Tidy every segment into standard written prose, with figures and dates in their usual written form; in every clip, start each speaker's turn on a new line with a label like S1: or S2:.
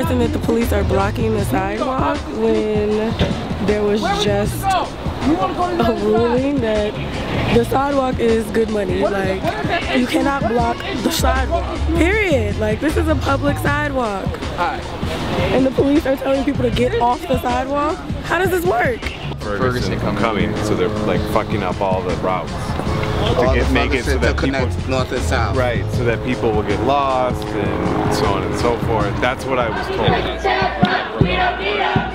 S1: protesting that the police are blocking the sidewalk when there was just a ruling that the sidewalk is good money. Like, you cannot block the sidewalk, period. Like, this is a public sidewalk. And the police are telling people to get off the sidewalk? How does this work?
S2: Ferguson coming, so they're like fucking up all the routes to make it so that people
S3: north and south.
S2: Right, so that people will get lost and so on and so forth. That's what I was told.
S4: We don't need up,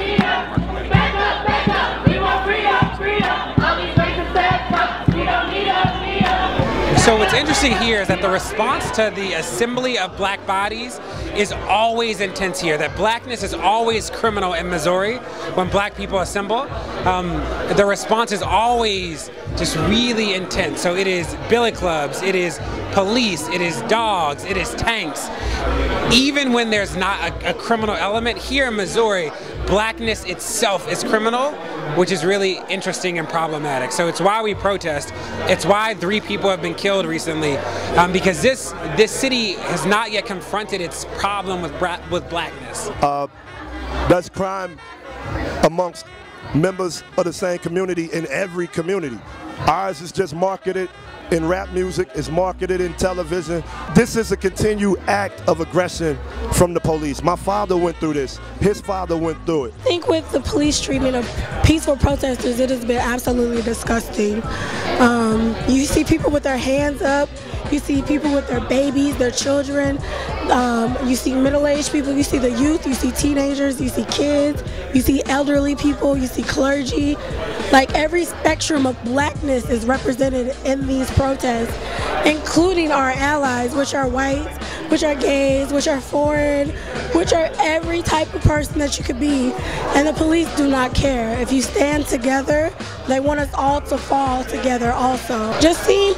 S4: back up, back up. We want freedom. All these racist ass we don't need up.
S5: So what's interesting here is that the response to the assembly of black bodies is always intense here. That blackness is always criminal in Missouri when black people assemble. The response is always just really intense. So it is billy clubs, it is police, it is dogs, it is tanks. Even when there's not a criminal element, here in Missouri, blackness itself is criminal, which is really interesting and problematic. So it's why we protest. It's why 3 people have been killed recently, because this city has not yet confronted its problem with blackness.
S6: That's crime amongst members of the same community in every community. Ours is just marketed in rap music, it's marketed in television. This is a continued act of aggression from the police. My father went through this. His father went through it.
S1: I think with the police treatment of peaceful protesters, it has been absolutely disgusting. You see people with their hands up. You see people with their babies, their children. You see middle-aged people. You see the youth. You see teenagers. You see kids. You see elderly people. You see clergy. Like, every spectrum of blackness is represented in these protests, including our allies, which are whites, which are gays, which are foreign, which are every type of person that you could be. And the police do not care. If you stand together, they want us all to fall together also. Just seeing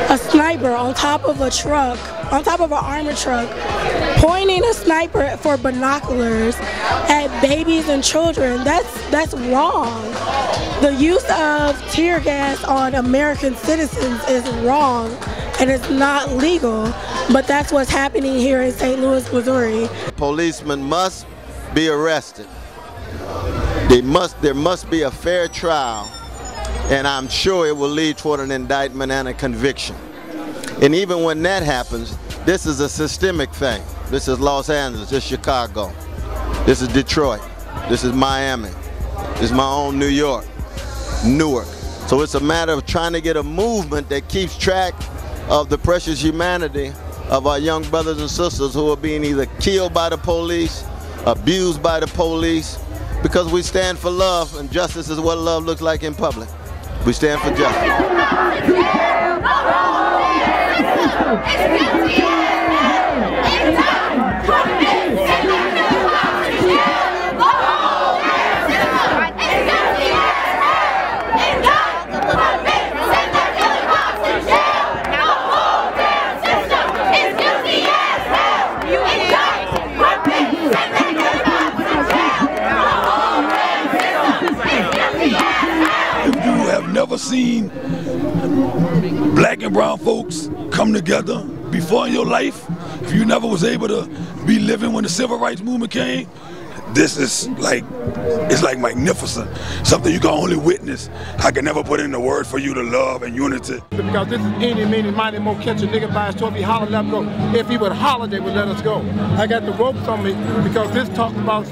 S1: a sniper on top of a truck, on top of an armored truck, pointing a sniper for binoculars at babies and children, that's wrong. The use of tear gas on American citizens is wrong, and it's not legal, but that's what's happening here in St. Louis, Missouri.
S3: Policemen must be arrested. There must be a fair trial, and I'm sure it will lead toward an indictment and a conviction. And even when that happens, this is a systemic thing. This is Los Angeles, this is Chicago, this is Detroit, this is Miami, this is my own New York, Newark. So it's a matter of trying to get a movement that keeps track of the precious humanity of our young brothers and sisters who are being either killed by the police, abused by the police, because we stand for love, and justice is what love looks like in public. We stand for justice.
S7: Never seen black and brown folks come together before in your life. If you never was able to be living when the civil rights movement came, this is like, it's like magnificent. Something you can only witness. I can never put in the word for you to love and unity.
S8: Because this is any, meeny, miny, mo, catch a nigga by his toe. If he holler, let him go. If he would holler, they would let us go. I got the ropes on me because this talks about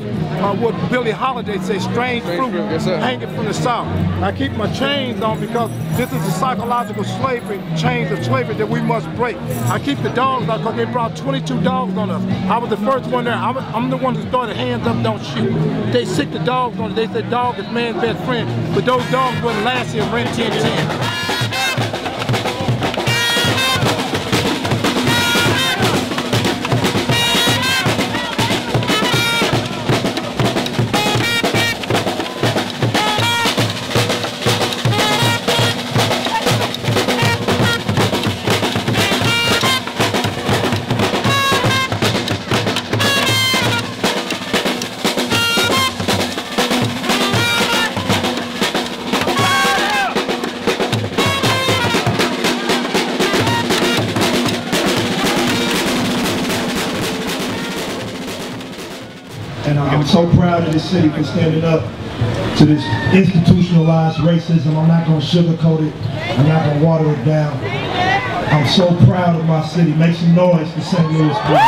S8: what Billie Holiday says, strange fruit hanging from the south. I keep my chains on because this is a psychological slavery, chains of slavery that we must break. I keep the dogs out because they brought 22 dogs on us. I was the first one there. I'm the one who started hands up, don't shoot. They sick the dogs on it. They said dog is man's best friend. But those dogs wouldn't last here, ran 10-10.
S6: And I'm so proud of this city for standing up to this institutionalized racism. I'm not going to sugarcoat it. I'm not going to water it down. I'm so proud of my city. Make some noise for St. Louis, please.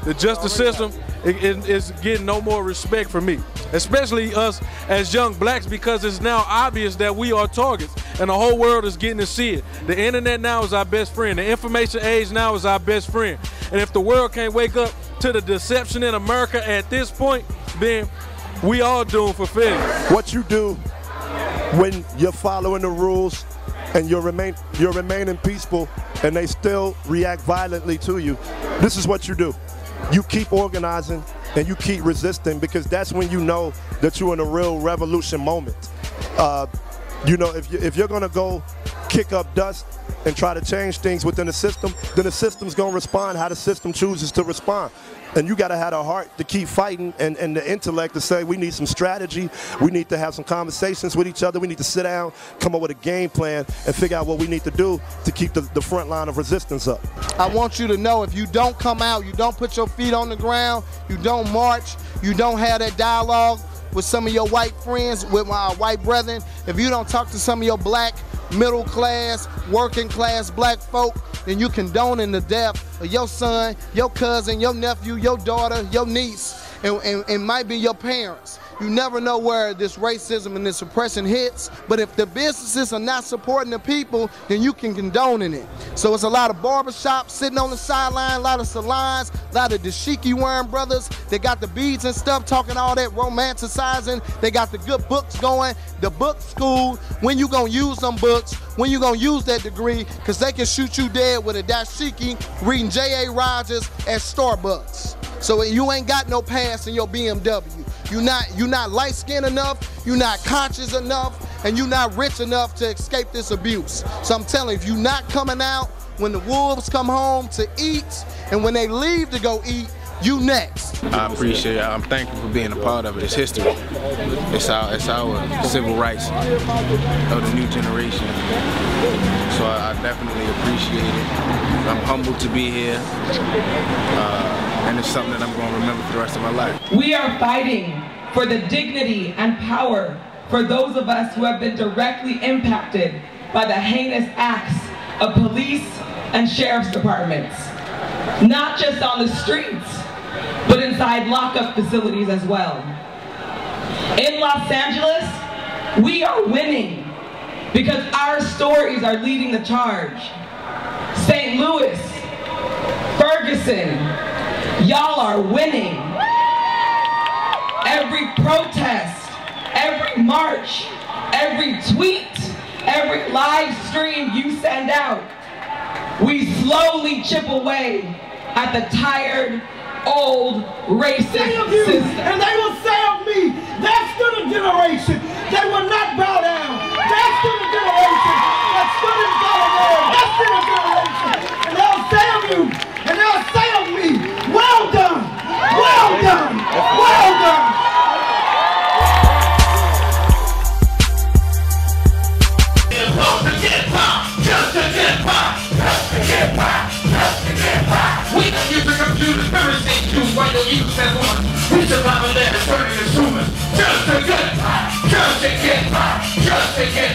S9: The justice system is getting no more respect from me, especially us as young blacks, because it's now obvious that we are targets and the whole world is getting to see it. The internet now is our best friend. The information age now is our best friend. And if the world can't wake up to the deception in America at this point, then we all doomed for failure.
S6: What you do when you're following the rules and you're remaining peaceful and they still react violently to you, this is what you do. You keep organizing and you keep resisting, because that's when you know that you're in a real revolution moment. You know, if you're gonna go kick up dust and try to change things within the system, then the system's gonna respond how the system chooses to respond. And you gotta have the heart to keep fighting and the intellect to say we need some strategy, we need to have some conversations with each other, we need to sit down, come up with a game plan, and figure out what we need to do to keep the front line of resistance up.
S10: I want you to know, if you don't come out, you don't put your feet on the ground, you don't march, you don't have that dialogue with some of your white friends, with my white brethren, if you don't talk to some of your black, middle class, working class black folk, then you condoning the death of your son, your cousin, your nephew, your daughter, your niece, and might be your parents. You never know where this racism and this oppression hits, but if the businesses are not supporting the people, then you can condone it. So it's a lot of barbershops sitting on the sideline, a lot of salons, a lot of dashiki wearing brothers. They got the beads and stuff, talking all that romanticizing. They got the good books going, the book school. When you gonna use them books? When you gonna use that degree? Because they can shoot you dead with a dashiki reading J.A. Rogers at Starbucks. So you ain't got no pass in your BMW. You're not light-skinned enough, you're not conscious enough, and you're not rich enough to escape this abuse. So I'm telling you, if you're not coming out when the wolves come home to eat, and when they leave to go eat, you next.
S11: I appreciate it. I'm thankful for being a part of it. It's history. It's our civil rights of the new generation. So I definitely appreciate it. I'm humbled to be here. And it's something that I'm going to remember for the rest of my life.
S12: We are fighting for the dignity and power for those of us who have been directly impacted by the heinous acts of police and sheriff's departments. Not just on the streets, but inside lockup facilities as well. In Los Angeles, we are winning because our stories are leading the charge. St. Louis, Ferguson, y'all are winning. Every protest, every march, every tweet, every live stream you send out, we slowly chip away at the tired, old, racist system.
S13: And they will say of me, that student generation, they will not bow down. That student generation, that student solidarity, that student generation. And they'll say of you, and they'll say of me, well done, well done, well done.
S4: We don't use the computers, conspiracy to white youth and women. We survive and live, turning as humans. Just to get by, just to get by, just to get